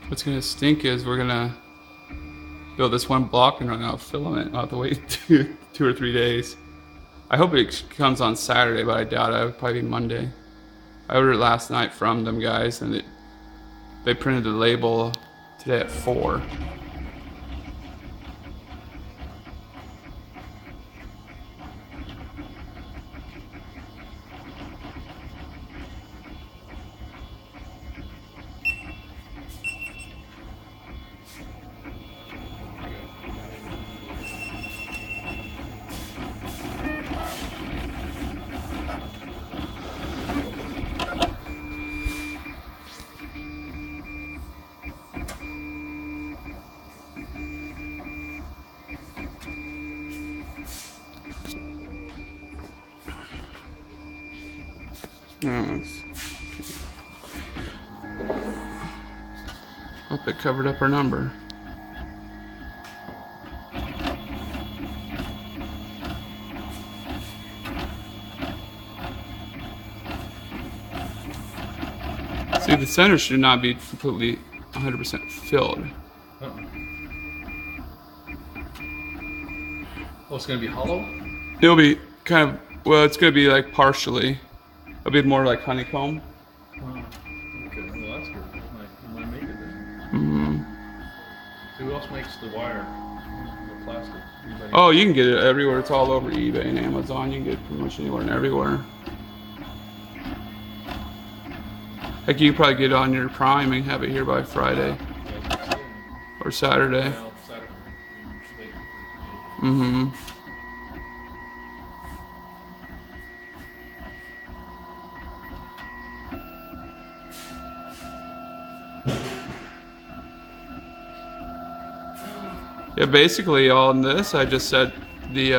What's gonna stink is we're gonna build this one block and run out of filament. I'll have to wait two or 3 days. I hope it comes on Saturday, but I doubt it. It'll probably be Monday. I ordered it last night from them guys, and they printed the label today at 4. Hope it covered up our number. See, the center should not be completely 100% filled. Oh, it's gonna be hollow? It'll be kind of, well, it's going to be like partially. It'll be more like honeycomb. Oh, okay. Well, that's good. I might make it then. Mm-hmm. Who else makes the wire? The plastic? Anybody? Oh, you can get it everywhere. It's all over eBay and Amazon. You can get it pretty much anywhere and everywhere. Heck, you can probably get it on your Prime and have it here by Friday or Saturday. Well, Saturday. Mm-hmm. Yeah, basically on this, I just set the